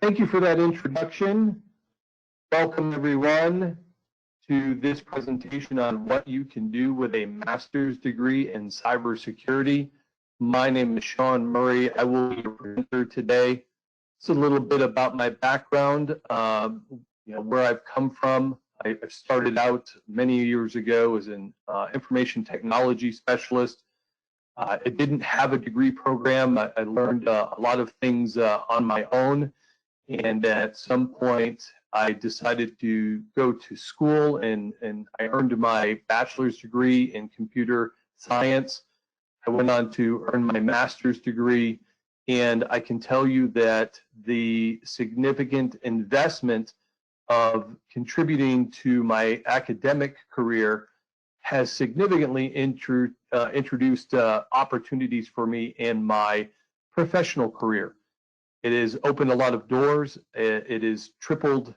Thank you for that introduction. Welcome everyone to this presentation on what you can do with a master's degree in cybersecurity. My name is Shawn Murray. I will be your presenter today. It's a little bit about my background, where I've come from. I started out many years ago as an information technology specialist. I didn't have a degree program. I learned a lot of things on my own. And at some point, I decided to go to school and I earned my bachelor's degree in computer science. I went on to earn my master's degree, and I can tell you that the significant investment of contributing to my academic career has significantly introduced opportunities for me in my professional career. It has opened a lot of doors. It has tripled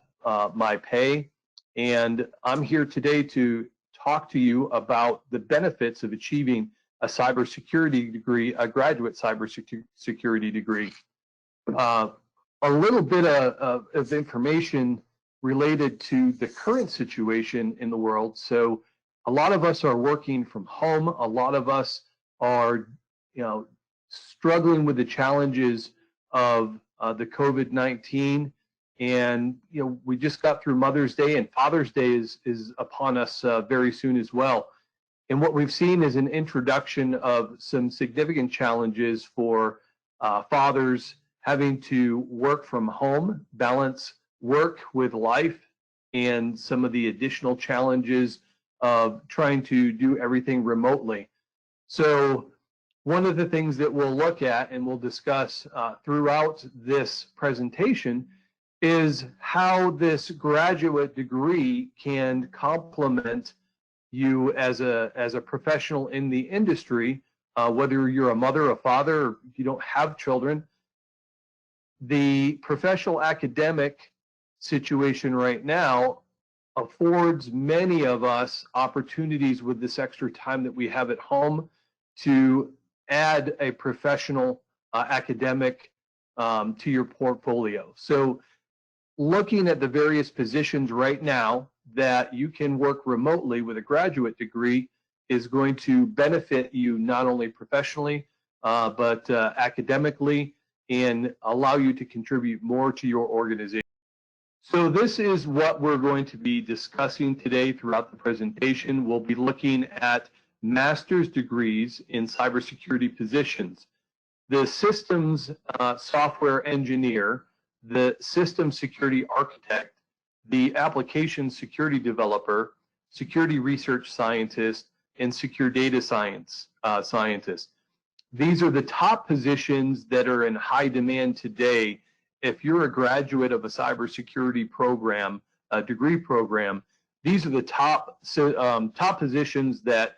my pay. And I'm here today to talk to you about the benefits of achieving a cybersecurity degree, a graduate cybersecurity degree. A little bit of information related to the current situation in the world. So a lot of us are working from home. A lot of us are, struggling with the challenges of the COVID-19, and we just got through Mother's Day, and Father's Day is upon us very soon as well. And what we've seen is an introduction of some significant challenges for fathers having to work from home, balance work with life, and some of the additional challenges of trying to do everything remotely. So one of the things that we'll look at and we'll discuss throughout this presentation is how this graduate degree can complement you as a professional in the industry, whether you're a mother, a father, or you don't have children. The professional academic situation right now affords many of us opportunities with this extra time that we have at home to add a professional academic to your portfolio. So looking at the various positions right now that you can work remotely with a graduate degree is going to benefit you not only professionally, but academically, and allow you to contribute more to your organization. So this is what we're going to be discussing today throughout the presentation. We'll be looking at master's degrees in cybersecurity positions, the systems software engineer, the system security architect, the application security developer, security research scientist, and secure data science scientist. These are the top positions that are in high demand today. If you're a graduate of a cybersecurity program, a degree program, these are the top positions that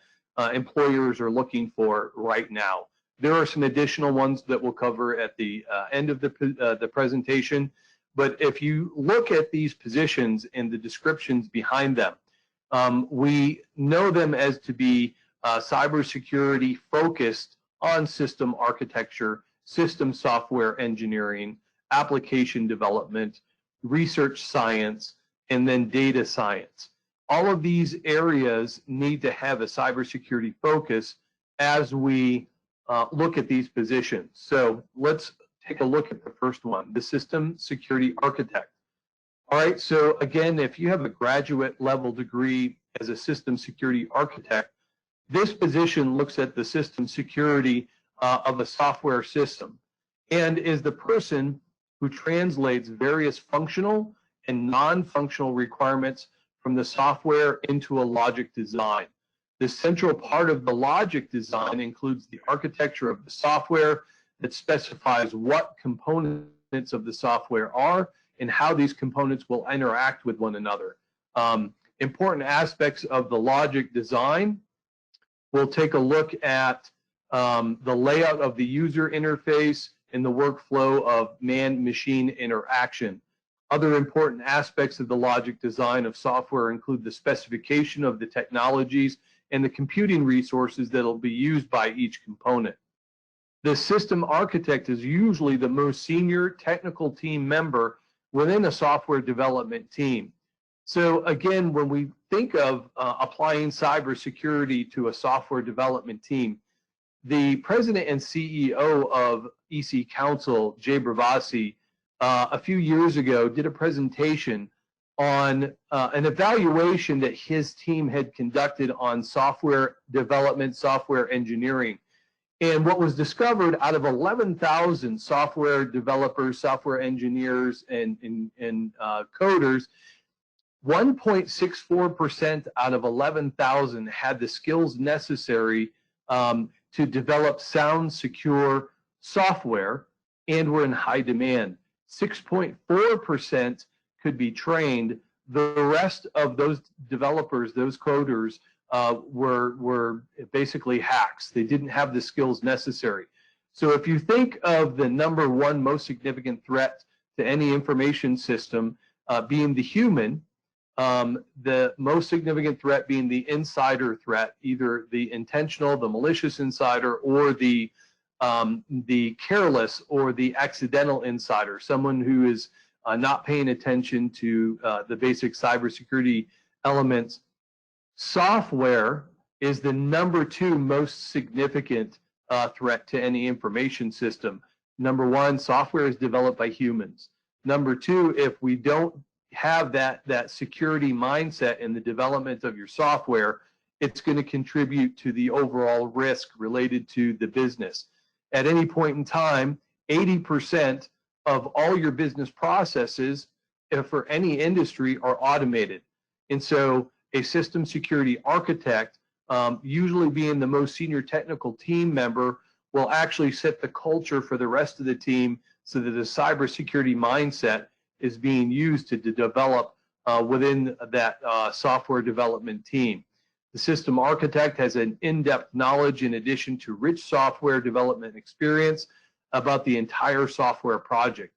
employers are looking for right now. There are some additional ones that we'll cover at the end of the presentation, but if you look at these positions and the descriptions behind them, we know them as to be cybersecurity focused on system architecture, system software engineering, application development, research science, and then data science. All of these areas need to have a cybersecurity focus as we look at these positions. So let's take a look at the first one, the system security architect. All right, so again, if you have a graduate level degree as a system security architect, this position looks at the system security of a software system and is the person who translates various functional and non-functional requirements from the software into a logic design. The central part of the logic design includes the architecture of the software that specifies what components of the software are and how these components will interact with one another. Important aspects of the logic design, we'll take a look at the layout of the user interface and the workflow of man-machine interaction. Other important aspects of the logic design of software include the specification of the technologies and the computing resources that will be used by each component. The system architect is usually the most senior technical team member within a software development team. So again, when we think of applying cybersecurity to a software development team, the president and CEO of EC Council, Jay Bravasi, a few years ago did a presentation on an evaluation that his team had conducted on software development, software engineering. And what was discovered out of 11,000 software developers, software engineers, and coders, 1.64% out of 11,000 had the skills necessary to develop sound, secure software and were in high demand. 6.4% could be trained. The rest of those developers, those coders, were basically hacks. They didn't have the skills necessary. So if you think of the number one most significant threat to any information system being the human, the most significant threat being the insider threat, either the intentional, the malicious insider, or the careless or the accidental insider, someone who is not paying attention to the basic cybersecurity elements. Software is the number two most significant threat to any information system. Number one, software is developed by humans. Number two, if we don't have that security mindset in the development of your software, it's going to contribute to the overall risk related to the business. At any point in time, 80% of all your business processes for any industry are automated. And so a system security architect, usually being the most senior technical team member, will actually set the culture for the rest of the team so that a cybersecurity mindset is being used to develop within that software development team. The system architect has an in-depth knowledge in addition to rich software development experience about the entire software project.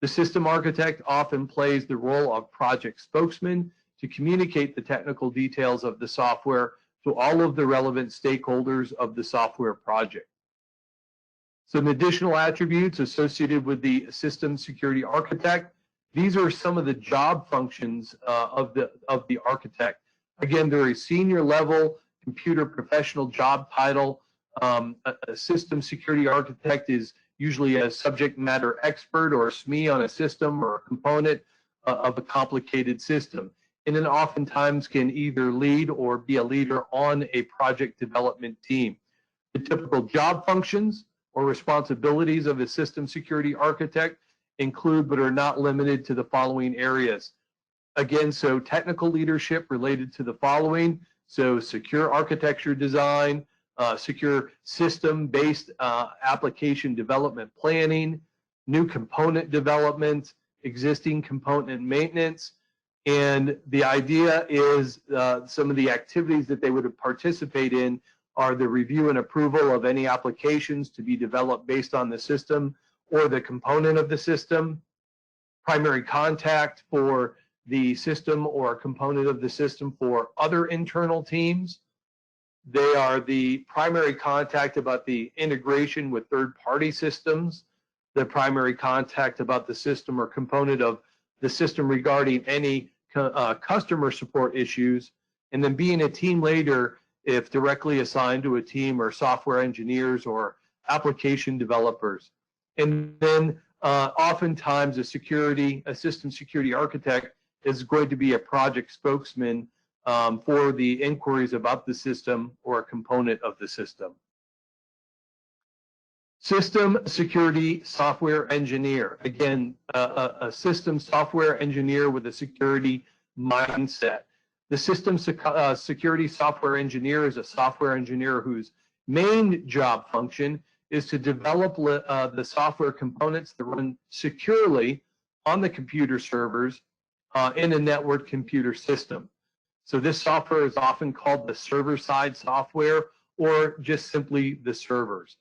The system architect often plays the role of project spokesman to communicate the technical details of the software to all of the relevant stakeholders of the software project. Some additional attributes associated with the system security architect. These are some of the job functions of the architect. Again, they're a senior level computer professional job title. A system security architect is usually a subject matter expert or a SME on a system or a component of a complicated system. And then oftentimes can either lead or be a leader on a project development team. The typical job functions or responsibilities of a system security architect include but are not limited to the following areas. Again, so technical leadership related to the following. So secure architecture design, secure system-based application development planning, new component development, existing component maintenance. And the idea is some of the activities that they would participate in are the review and approval of any applications to be developed based on the system or the component of the system, primary contact for the system or component of the system for other internal teams. They are the primary contact about the integration with third-party systems, the primary contact about the system or component of the system regarding any customer support issues, and then being a team leader if directly assigned to a team or software engineers or application developers. And then oftentimes a system security architect is going to be a project spokesman for the inquiries about the system or a component of the system. System security software engineer. Again, a system software engineer with a security mindset. The system security software engineer is a software engineer whose main job function is to develop the software components that run securely on the computer servers in a network computer system. So this software is often called the server-side software or just simply the servers.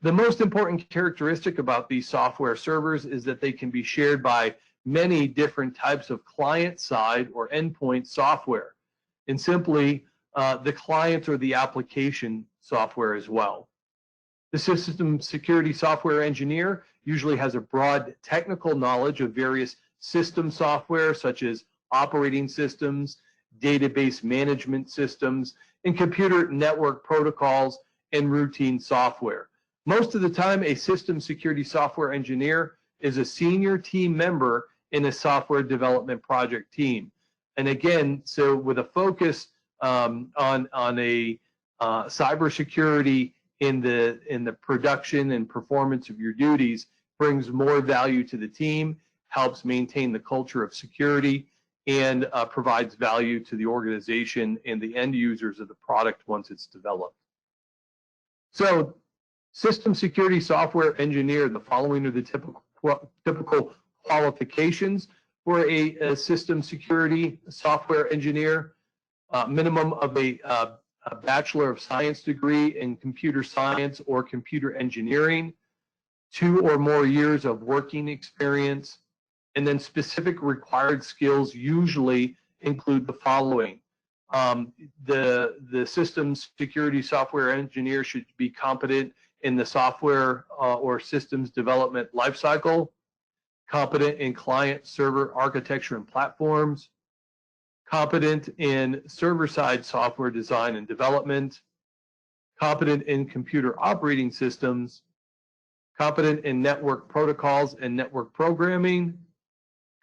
The most important characteristic about these software servers is that they can be shared by many different types of client-side or endpoint software, and simply the client or the application software as well. The system security software engineer usually has a broad technical knowledge of various system software, such as operating systems, database management systems, and computer network protocols and routine software. Most of the time, a system security software engineer is a senior team member in a software development project team. And again, so with a focus on a cybersecurity in the production and performance of your duties, brings more value to the team, helps maintain the culture of security, and provides value to the organization and the end users of the product once it's developed. So, system security software engineer, the following are the typical qualifications for a system security software engineer. Minimum of a Bachelor of Science degree in computer science or computer engineering, 2 or more years of working experience, and then specific required skills usually include the following. The systems security software engineer should be competent in the software or systems development lifecycle, competent in client-server architecture and platforms, competent in server-side software design and development, competent in computer operating systems, competent in network protocols and network programming,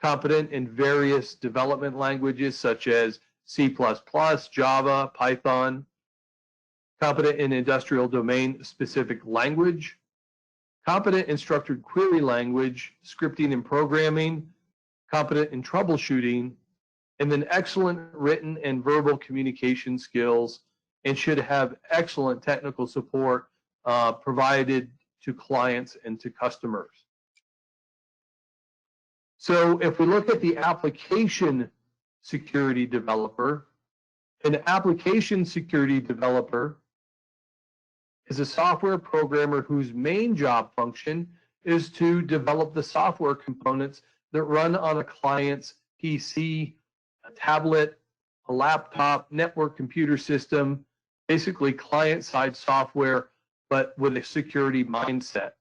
competent in various development languages such as C++, Java, Python, competent in industrial domain-specific language, competent in structured query language, scripting and programming, competent in troubleshooting, and then excellent written and verbal communication skills, and should have excellent technical support provided to clients and to customers. So if we look at the application security developer, an application security developer is a software programmer whose main job function is to develop the software components that run on a client's PC, a tablet, a laptop, network computer system, basically client-side software, but with a security mindset.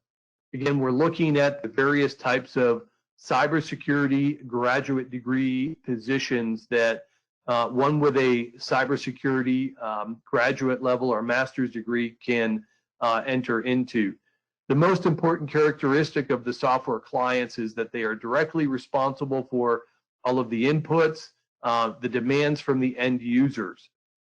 Again, we're looking at the various types of cybersecurity graduate degree positions that one with a cybersecurity graduate level or master's degree can enter into. The most important characteristic of the software clients is that they are directly responsible for all of the inputs, the demands from the end users.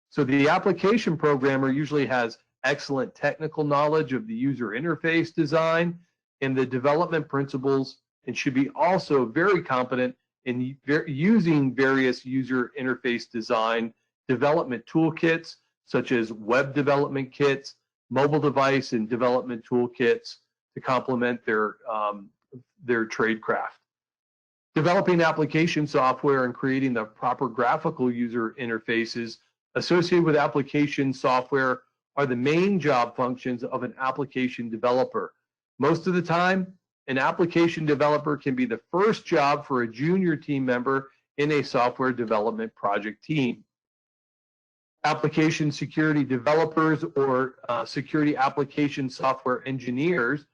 So the application programmer usually has excellent technical knowledge of the user interface design and the development principles, and should be also very competent in using various user interface design development toolkits, such as web development kits, mobile device and development toolkits to complement their tradecraft. Developing application software and creating the proper graphical user interfaces associated with application software are the main job functions of an application developer. Most of the time, an application developer can be the first job for a junior team member in a software development project team. Application security developers or security application software engineers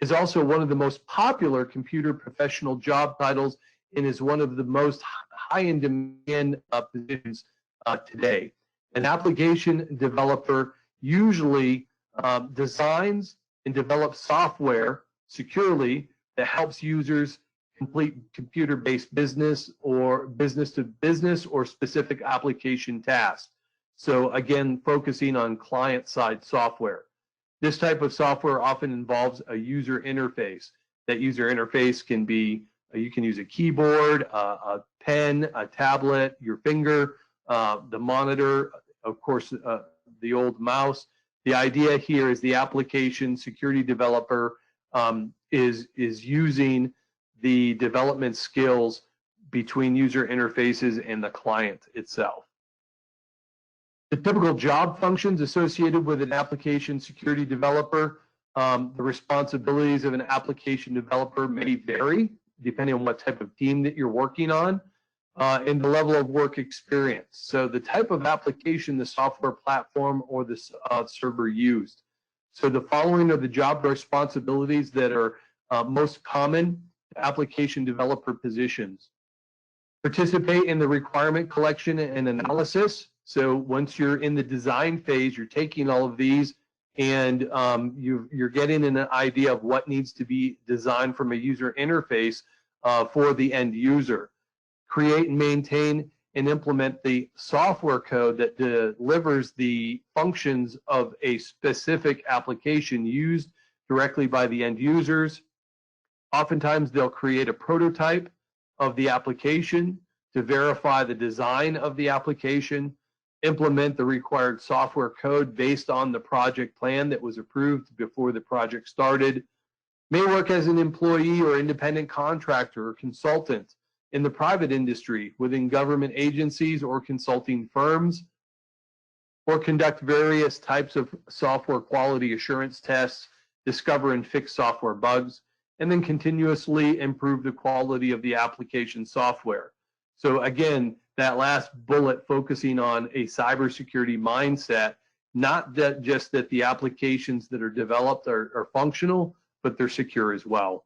is also one of the most popular computer professional job titles and is one of the most high in demand positions today. An application developer usually designs and develops software securely that helps users complete computer-based business or business-to-business or specific application tasks. So again, focusing on client-side software. This type of software often involves a user interface. That user interface can be, you can use a keyboard, a pen, a tablet, your finger, the monitor, of course, the old mouse. The idea here is the application security developer is using the development skills between user interfaces and the client itself. The typical job functions associated with an application security developer, the responsibilities of an application developer may vary depending on what type of team that you're working on and the level of work experience. So the type of application, the software platform, or the server used. So the following are the job responsibilities that are most common to application developer positions. Participate in the requirement collection and analysis. So once you're in the design phase, you're taking all of these and you're getting an idea of what needs to be designed from a user interface for the end user. Create and maintain and implement the software code that delivers the functions of a specific application used directly by the end users. Oftentimes they'll create a prototype of the application to verify the design of the application, implement the required software code based on the project plan that was approved before the project started, may work as an employee or independent contractor or consultant in the private industry within government agencies or consulting firms, or conduct various types of software quality assurance tests, discover and fix software bugs, and then continuously improve the quality of the application software. So again, that last bullet focusing on a cybersecurity mindset, not that just that the applications that are developed are functional, but they're secure as well.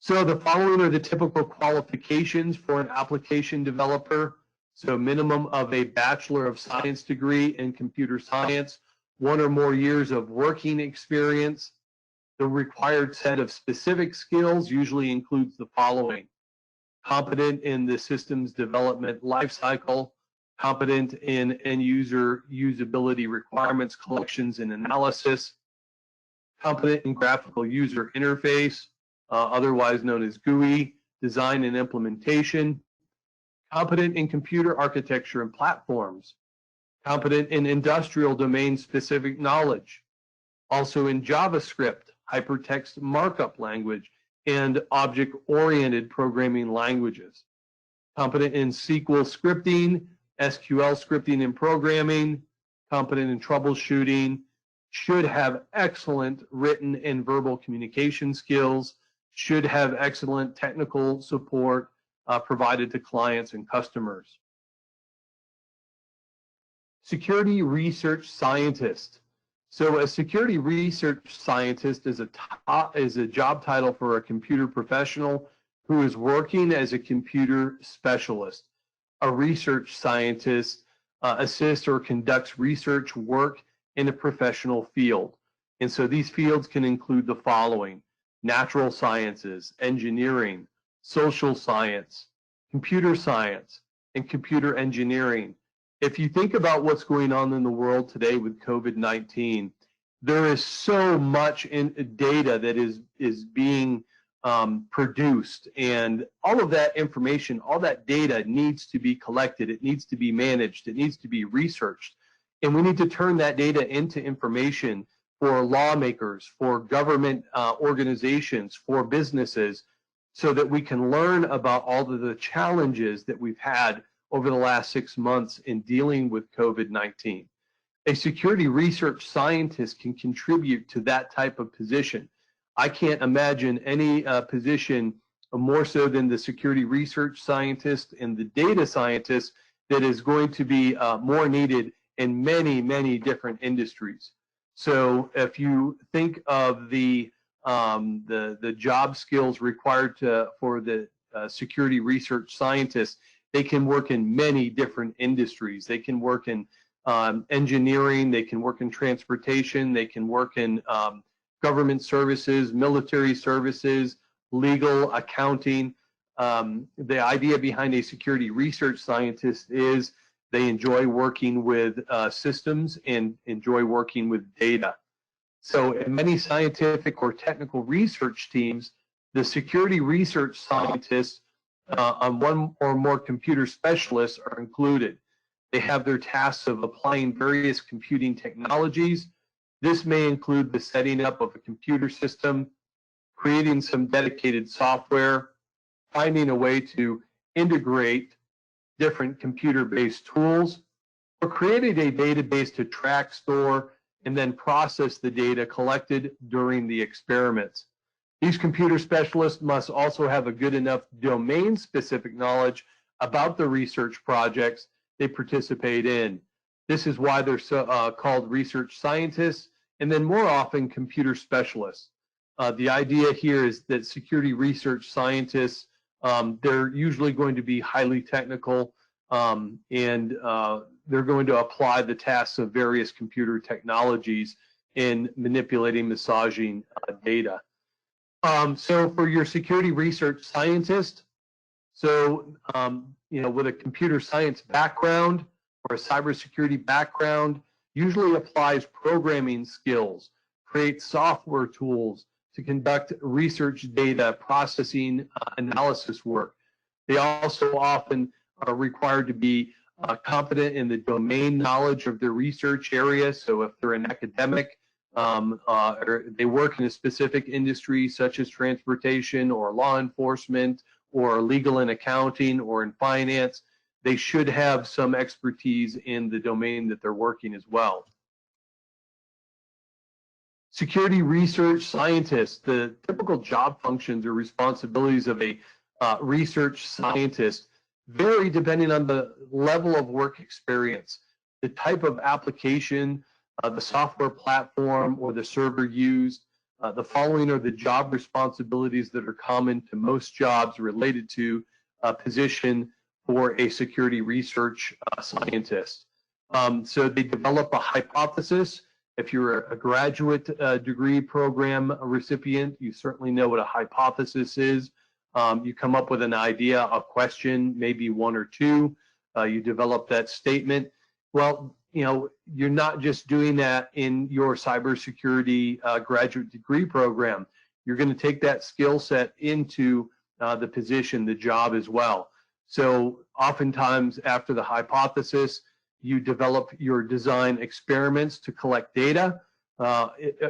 So the following are the typical qualifications for an application developer. So minimum of a Bachelor of Science degree in computer science, 1 or more years of working experience. The required set of specific skills usually includes the following: competent in the systems development lifecycle, competent in end user usability requirements collections and analysis, competent in graphical user interface, otherwise known as GUI, design and implementation, competent in computer architecture and platforms, competent in industrial domain specific knowledge, also in JavaScript, hypertext markup language, and object-oriented programming languages, competent in SQL scripting, SQL scripting and programming, competent in troubleshooting, should have excellent written and verbal communication skills, should have excellent technical support provided to clients and customers. Security research scientist. So a security research scientist is a job title for a computer professional who is working as a computer specialist. A research scientist assists or conducts research work in a professional field. And so these fields can include the following: natural sciences, engineering, social science, computer science, and computer engineering. If you think about what's going on in the world today with COVID-19, there is so much data that is being produced, and all of that information, all that data needs to be collected, it needs to be managed, it needs to be researched, and we need to turn that data into information for lawmakers, for government organizations, for businesses, so that we can learn about all of the challenges that we've had over the last 6 months in dealing with COVID-19. A security research scientist can contribute to that type of position. I can't imagine any position more so than the security research scientist and the data scientist that is going to be more needed in many, many different industries. So if you think of the job skills required for the security research scientist, they can work in many different industries. They can work in engineering, they can work in transportation, they can work in government services, military services, legal, accounting. The idea behind a security research scientist is they enjoy working with systems and enjoy working with data. So in many scientific or technical research teams, the security research scientists on 1 or more computer specialists are included. They have their tasks of applying various computing technologies. This may include the setting up of a computer system, creating some dedicated software, finding a way to integrate different computer-based tools, or creating a database to track, store, and then process the data collected during the experiments. These computer specialists must also have a good enough domain-specific knowledge about the research projects they participate in. This is why they're called research scientists, and then more often computer specialists. The idea here is that security research scientists, they're usually going to be highly technical, and they're going to apply the tasks of various computer technologies in manipulating, massaging data. So for your security research scientist, with a computer science background or a cybersecurity background, usually applies programming skills, creates software tools to conduct research data processing analysis work. They also often are required to be competent in the domain knowledge of their research area. So if they're an academic, or they work in a specific industry such as transportation or law enforcement or legal and accounting or in finance, they should have some expertise in the domain that they're working as well. Security research scientists, the typical job functions or responsibilities of a research scientist vary depending on the level of work experience, the type of application, the software platform or the server used. The following are the job responsibilities that are common to most jobs related to a position for a security research scientist. So they develop a hypothesis. If you're a graduate degree program recipient, you certainly know what a hypothesis is. You come up with an idea, a question, maybe one or two. You develop that statement. Well, you're not just doing that in your cybersecurity graduate degree program. You're going to take that skill set into the position, the job as well. So oftentimes after the hypothesis, you develop your design experiments to collect data.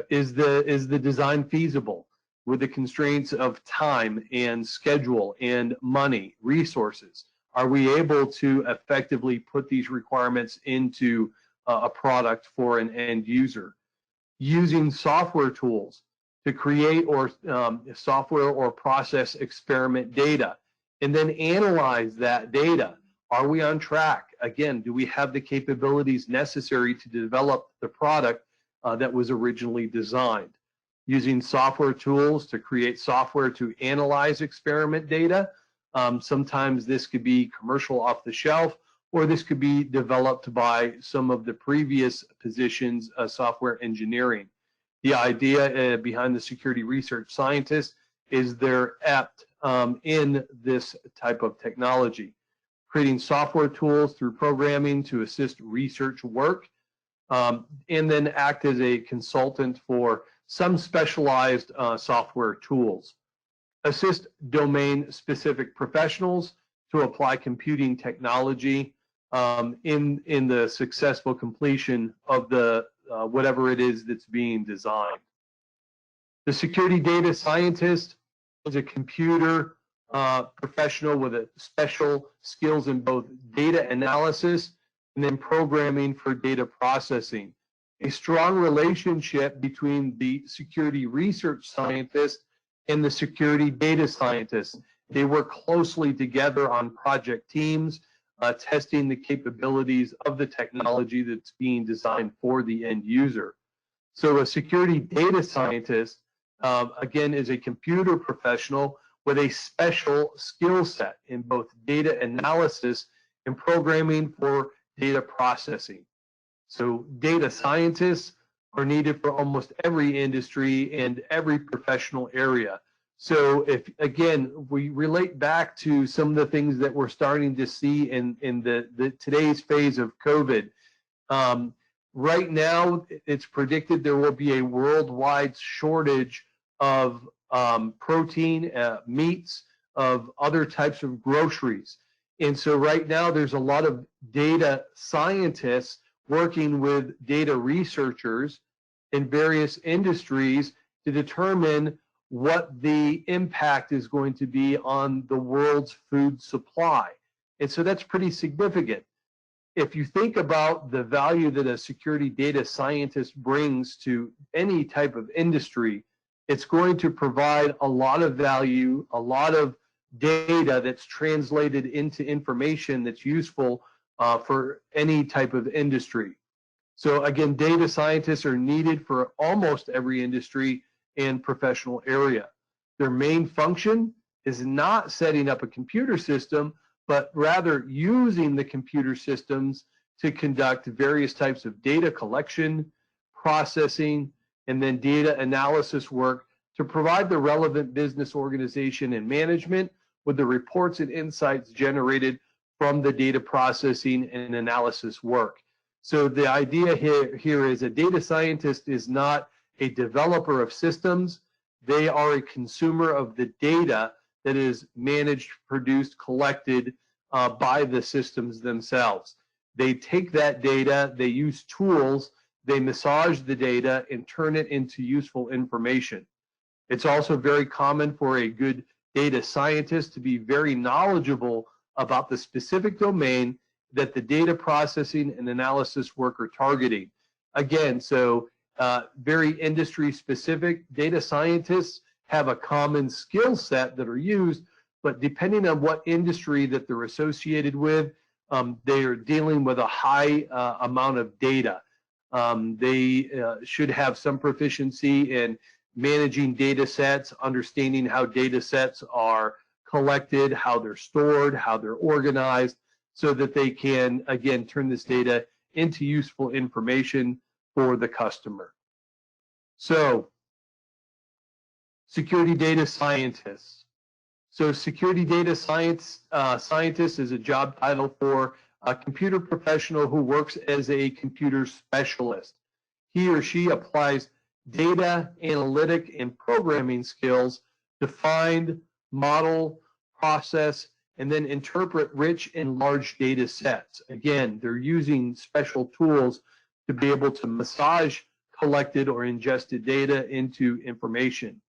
Is the design feasible with the constraints of time and schedule and money, resources? Are we able to effectively put these requirements into a product for an end user? Using software tools to create or software or process experiment data, and then analyze that data. Are we on track? Again, do we have the capabilities necessary to develop the product that was originally designed? Using software tools to create software to analyze experiment data. Sometimes this could be commercial off the shelf, or this could be developed by some of the previous positions of software engineering. The idea behind the security research scientist is they're apt in this type of technology. Creating software tools through programming to assist research work, and then act as a consultant for some specialized software tools. Assist domain-specific professionals to apply computing technology in the successful completion of the whatever it is that's being designed. The security data scientist is a computer professional with a special skills in both data analysis and then programming for data processing. A strong relationship between the security research scientist and the security data scientist. They work closely together on project teams, testing the capabilities of the technology that's being designed for the end user. So a security data scientist, again, is a computer professional with a special skill set in both data analysis and programming for data processing. So data scientists are needed for almost every industry and every professional area. So if, again, we relate back to some of the things that we're starting to see in today's phase of COVID, right now it's predicted there will be a worldwide shortage of protein, meats, of other types of groceries. And so right now there's a lot of data scientists working with data researchers in various industries to determine what the impact is going to be on the world's food supply. And so that's pretty significant. If you think about the value that a security data scientist brings to any type of industry, it's going to provide a lot of value, a lot of data that's translated into information that's useful for any type of industry. So again, data scientists are needed for almost every industry and professional area. Their main function is not setting up a computer system, but rather using the computer systems to conduct various types of data collection, processing, and then data analysis work to provide the relevant business organization and management with the reports and insights generated from the data processing and analysis work. So the idea here is a data scientist is not a developer of systems. They are a consumer of the data that is managed, produced, collected by the systems themselves. They take that data, they use tools, they massage the data and turn it into useful information. It's also very common for a good data scientist to be very knowledgeable about the specific domain that the data processing and analysis work are targeting. Again, so very industry specific. Data scientists have a common skill set that are used, but depending on what industry that they're associated with, they are dealing with a high amount of data. They should have some proficiency in managing data sets, understanding how data sets are collected, how they're stored, how they're organized, so that they can, again, turn this data into useful information for the customer. So, security data scientists. So security data scientist is a job title for a computer professional who works as a computer specialist. He or she applies data, analytic, and programming skills to find, model, process, and then interpret rich and large data sets. Again, they're using special tools to be able to massage collected or ingested data into information.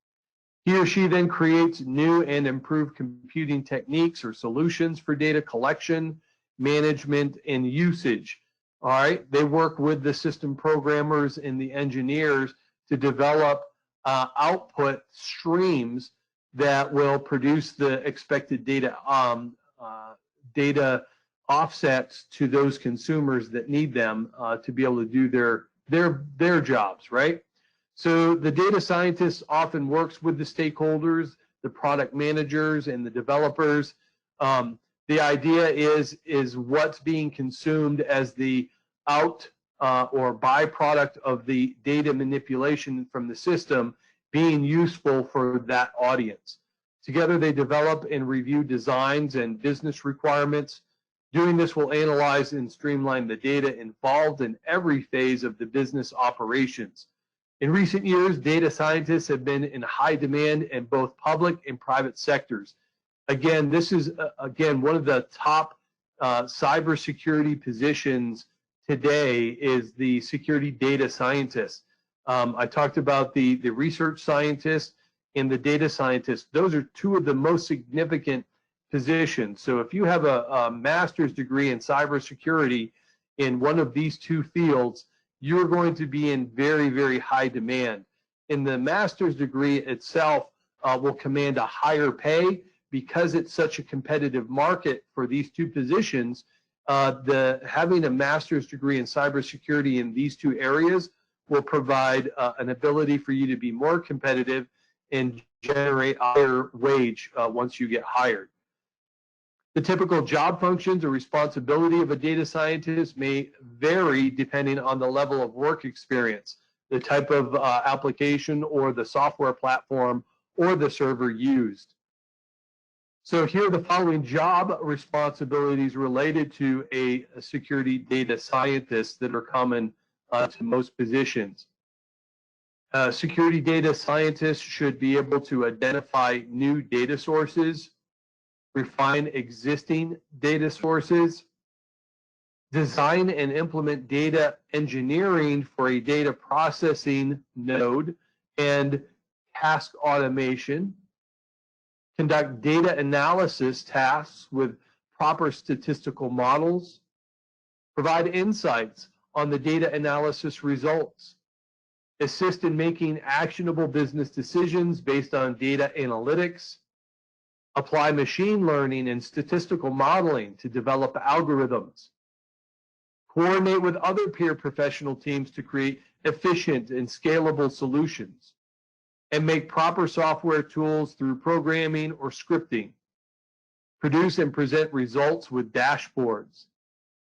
He or she then creates new and improved computing techniques or solutions for data collection, management, and usage. All right, they work with the system programmers and the engineers to develop output streams that will produce the expected data data offsets to those consumers that need them to be able to do their jobs, right? So the data scientist often works with the stakeholders, the product managers, and the developers. The idea is what's being consumed as the out or byproduct of the data manipulation from the system being useful for that audience. Together, they develop and review designs and business requirements. Doing this will analyze and streamline the data involved in every phase of the business operations. In recent years, data scientists have been in high demand in both public and private sectors. Again, this is, one of the top cybersecurity positions today is the security data scientist. I talked about the research scientist and the data scientist. Those are two of the most significant positions. So if you have a master's degree in cybersecurity in one of these two fields, you're going to be in very, very high demand. And the master's degree itself will command a higher pay because it's such a competitive market for these two positions. Having a master's degree in cybersecurity in these two areas will provide an ability for you to be more competitive and generate a higher wage once you get hired. The typical job functions or responsibility of a data scientist may vary depending on the level of work experience, the type of application or the software platform or the server used. So here are the following job responsibilities related to a security data scientist that are common to most positions. Security data scientists should be able to identify new data sources, refine existing data sources, design and implement data engineering for a data processing node and task automation, conduct data analysis tasks with proper statistical models, provide insights on the data analysis results, assist in making actionable business decisions based on data analytics, apply machine learning and statistical modeling to develop algorithms, coordinate with other peer professional teams to create efficient and scalable solutions, and make proper software tools through programming or scripting, produce and present results with dashboards,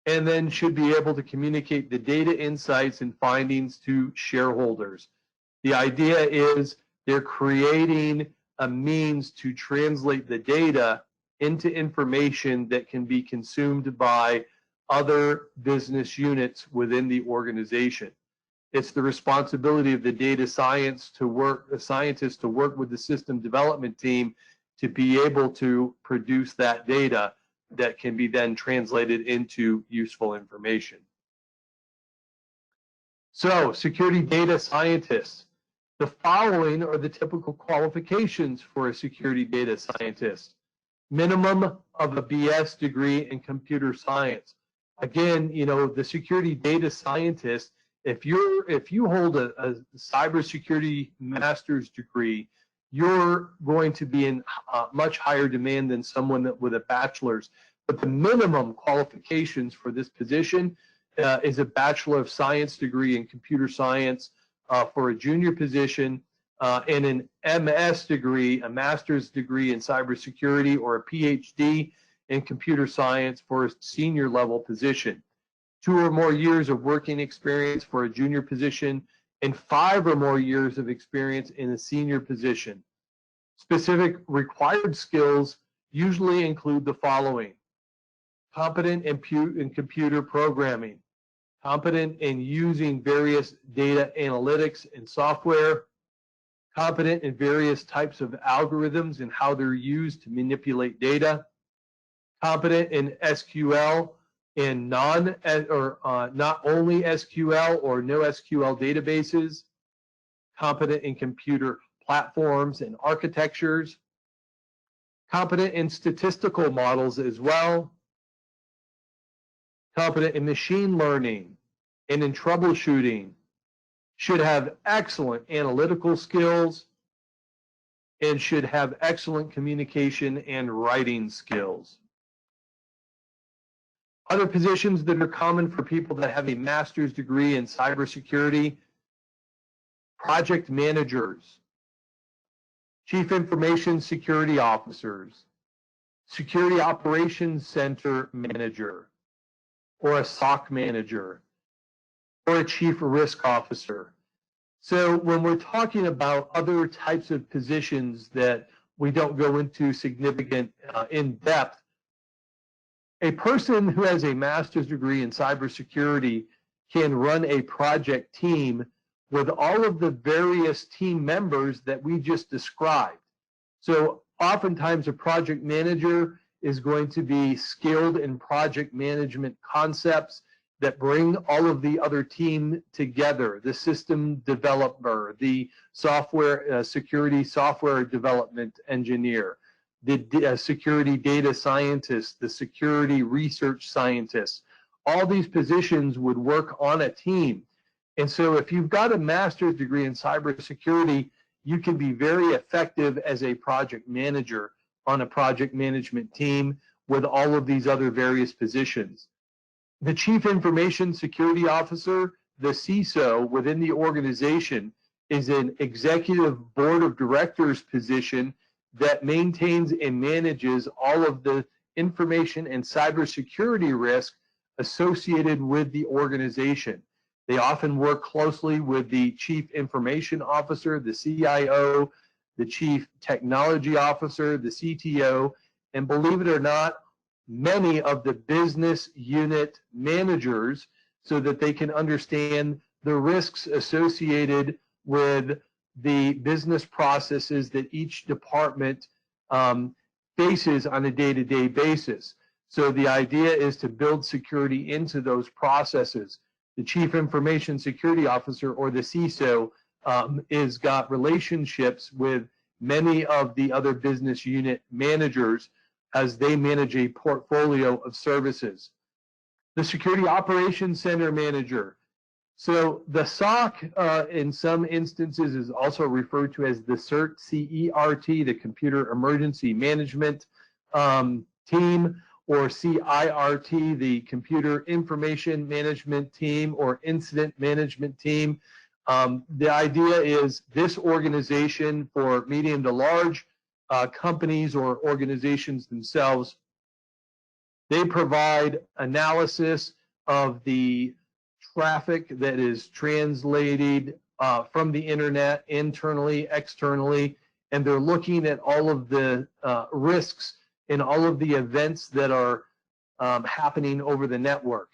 and then should be able to communicate the data insights and findings to shareholders. The idea is they're creating a means to translate the data into information that can be consumed by other business units within the organization. It's the responsibility of the data scientists to work with the system development team to be able to produce that data that can be then translated into useful information. So, security data scientists. The following are the typical qualifications for a security data scientist. Minimum of a BS degree in computer science. Again, you know, the security data scientist, if you hold a cybersecurity master's degree, you're going to be in much higher demand than someone with a bachelor's. But the minimum qualifications for this position is a Bachelor of Science degree in computer science for a junior position, and an MS degree, a master's degree in cybersecurity, or a PhD in computer science for a senior level position. 2 or more years of working experience for a junior position, and 5 or more years of experience in a senior position. Specific required skills usually include the following: competent in computer programming, competent in using various data analytics and software, competent in various types of algorithms and how they're used to manipulate data, competent in SQL and not only SQL or no SQL databases, competent in computer platforms and architectures, competent in statistical models as well, competent in machine learning and in troubleshooting, should have excellent analytical skills, and should have excellent communication and writing skills. Other positions that are common for people that have a master's degree in cybersecurity: project managers, chief information security officers, security operations center manager, or a SOC manager, or a chief risk officer. So when we're talking about other types of positions that we don't go into significant in depth, a person who has a master's degree in cybersecurity can run a project team with all of the various team members that we just described. So oftentimes a project manager is going to be skilled in project management concepts that bring all of the other team together: the system developer, the software security software development engineer, the security data scientist, the security research scientist. All these positions would work on a team. And so if you've got a master's degree in cybersecurity, you can be very effective as a project manager on a project management team with all of these other various positions. The Chief Information Security Officer, the CISO within the organization, is an executive board of directors position that maintains and manages all of the information and cybersecurity risk associated with the organization. They often work closely with the Chief Information Officer, the CIO, the Chief Technology Officer, the CTO, and believe it or not, many of the business unit managers, so that they can understand the risks associated with the business processes that each department faces on a day-to-day basis. So the idea is to build security into those processes. The Chief Information Security Officer, or the CISO, is got relationships with many of the other business unit managers as they manage a portfolio of services. The Security Operations Center Manager. So the SOC, in some instances, is also referred to as the CERT, C-E-R-T, the Computer Emergency Management Team, or CIRT, the Computer Information Management Team or Incident Management Team. The idea is this organization for medium to large companies or organizations themselves, they provide analysis of the traffic that is translated from the internet internally, externally, and they're looking at all of the risks and all of the events that are happening over the network.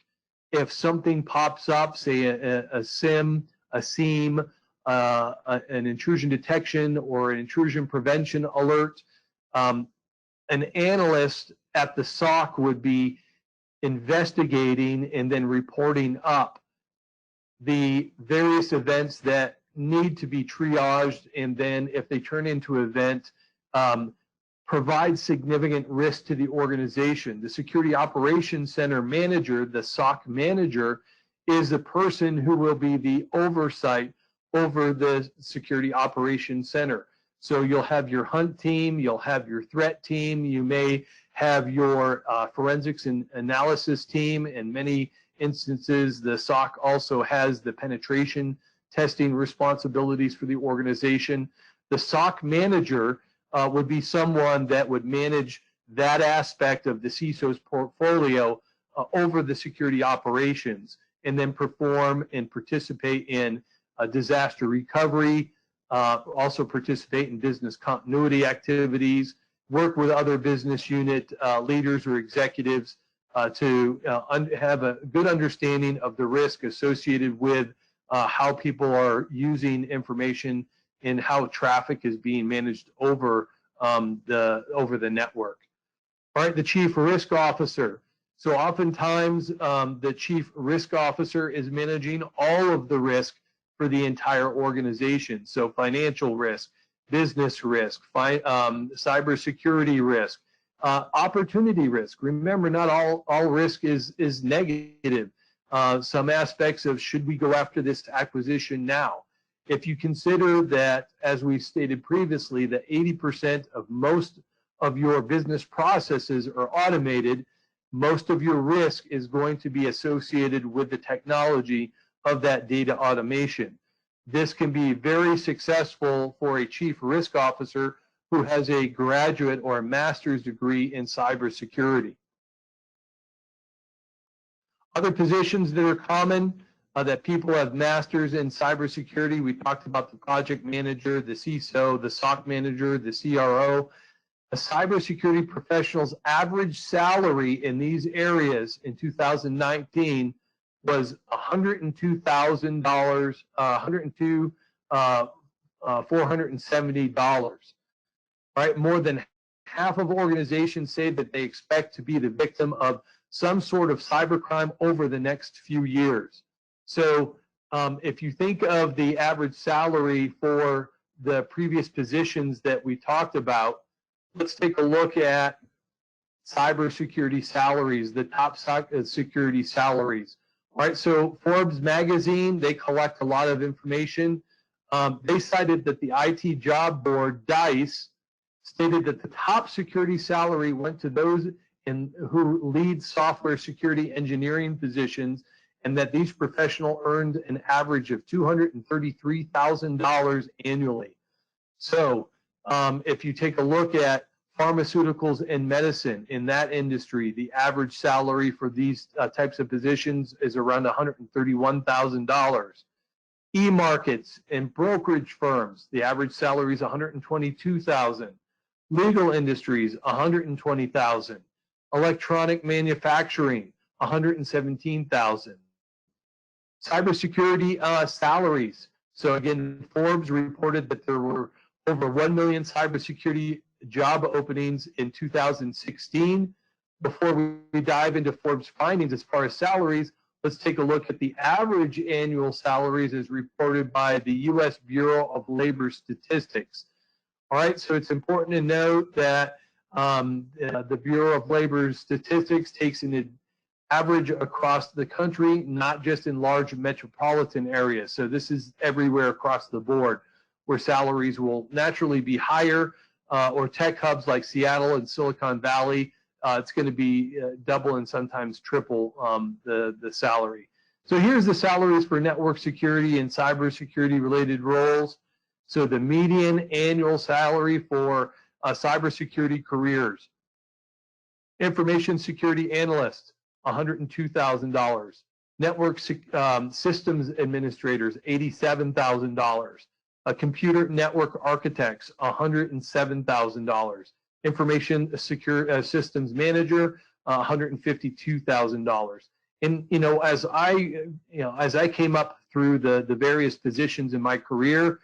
If something pops up, say a SIM, a SIEM, an intrusion detection or an intrusion prevention alert, an analyst at the SOC would be investigating and then reporting up the various events that need to be triaged, and then if they turn into an event, provide significant risk to the organization. The Security Operations Center manager, the SOC manager, is the person who will be the oversight over the Security Operations Center. So you'll have your hunt team, you'll have your threat team, you may have your forensics and analysis team. In many instances, the SOC also has the penetration testing responsibilities for the organization. The SOC manager would be someone that would manage that aspect of the CISO's portfolio over the security operations, and then perform and participate in disaster recovery, also participate in business continuity activities, work with other business unit leaders or executives to have a good understanding of the risk associated with how people are using information and how traffic is being managed over the network. All right, the Chief Risk Officer. So oftentimes the Chief Risk Officer is managing all of the risk for the entire organization. So financial risk, business risk, cybersecurity risk, opportunity risk. Remember, not all risk is negative. Some aspects of should we go after this acquisition now? If you consider that, as we stated previously, that 80% of most of your business processes are automated, most of your risk is going to be associated with the technology of that data automation. This can be very successful for a Chief Risk Officer who has a graduate or a master's degree in cybersecurity. Other positions that are common that people have masters in cybersecurity, we talked about the project manager, the CISO, the SOC manager, the CRO. A cybersecurity professional's average salary in these areas in 2019 was $102,000, $470. Right, more than half of organizations say that they expect to be the victim of some sort of cybercrime over the next few years. So if you think of the average salary for the previous positions that we talked about, let's take a look at cybersecurity salaries, the top security salaries. All right, so Forbes magazine, they collect a lot of information. They cited that the IT job board, DICE, stated that the top security salary went to those who lead software security engineering positions, and that these professionals earned an average of $233,000 annually. So if you take a look at pharmaceuticals and medicine, in that industry, the average salary for these types of positions is around $131,000. E-markets and brokerage firms, the average salary is $122,000. Legal industries, $120,000. Electronic manufacturing, $117,000. Cybersecurity salaries. So again, Forbes reported that there were over 1 million cybersecurity job openings in 2016. Before we dive into Forbes findings as far as salaries, let's take a look at the average annual salaries as reported by the U.S. Bureau of Labor Statistics. All right, so it's important to note that the Bureau of Labor Statistics takes an average across the country, not just in large metropolitan areas. So this is everywhere across the board, where salaries will naturally be higher, or tech hubs like Seattle and Silicon Valley, it's going to be double and sometimes triple the salary. So here's the salaries for network security and cybersecurity related roles. So the median annual salary for cybersecurity careers: information security analyst, $102,000. Network systems administrators, $87,000. Computer network architects, $107,000. Information systems manager, $152,000. And as I came up through the various positions in my career,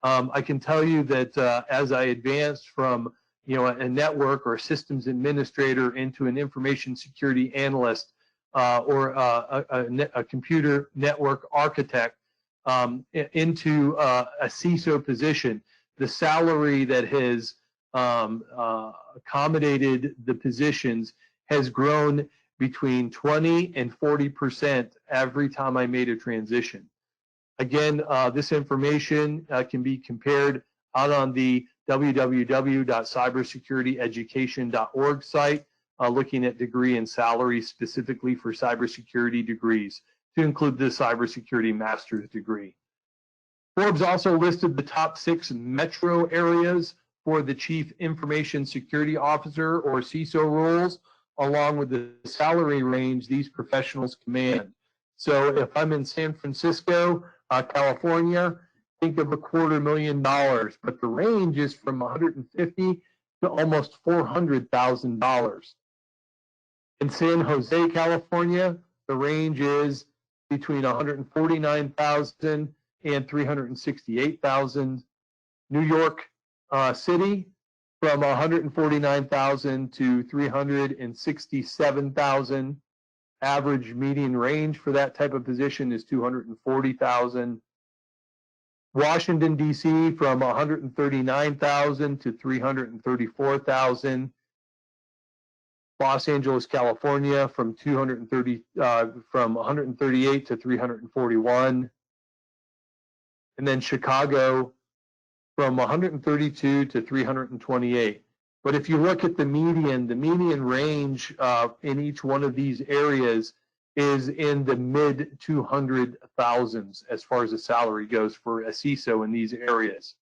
I can tell you that as I advanced from a network or a systems administrator into an information security analyst or a computer network architect into a CISO position, the salary that has accommodated the positions has grown between 20 and 40% every time I made a transition. Again, this information can be compared out on the www.cybersecurityeducation.org site, looking at degree and salary specifically for cybersecurity degrees, to include the cybersecurity master's degree. Forbes also listed the top 6 metro areas for the Chief Information Security Officer or CISO roles, along with the salary range these professionals command. So if I'm in San Francisco, California, think of $250,000, but the range is from $150,000 to almost $400,000. In San Jose, California, the range is between $149,000 and $368,000. New York City, from $149,000 to $367,000. Average median range for that type of position is $240,000. Washington, D.C., from $139,000 to $334,000. Los Angeles, California, from $138,000 to $341,000. And then Chicago, from $132,000 to $328,000. But if you look at the median range in each one of these areas is in the mid 200,000s as far as the salary goes for a CISO in these areas.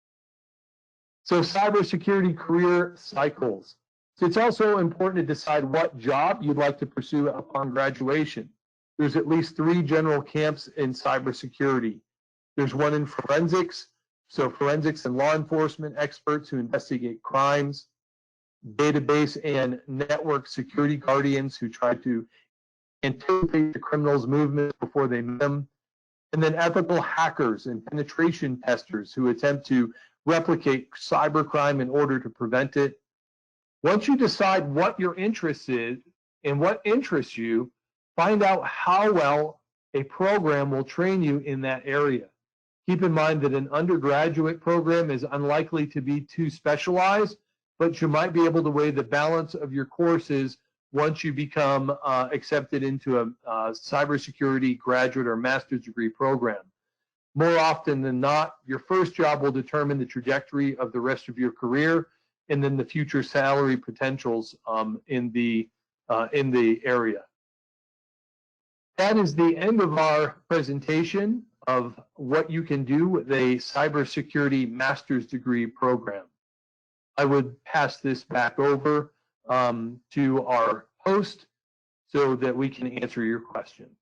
So cybersecurity career cycles. So it's also important to decide what job you'd like to pursue upon graduation. There's at least 3 general camps in cybersecurity. There's one in forensics, so forensics and law enforcement experts who investigate crimes. Database and network security guardians who try to anticipate the criminals' movements before they meet them. And then ethical hackers and penetration testers who attempt to replicate cybercrime in order to prevent it. Once you decide what your interest is and what interests you, find out how well a program will train you in that area. Keep in mind that an undergraduate program is unlikely to be too specialized, but you might be able to weigh the balance of your courses once you become accepted into a cybersecurity graduate or master's degree program. More often than not, your first job will determine the trajectory of the rest of your career and then the future salary potentials in the area. That is the end of our presentation of what you can do with a cybersecurity master's degree program. I would pass this back over to our host so that we can answer your questions.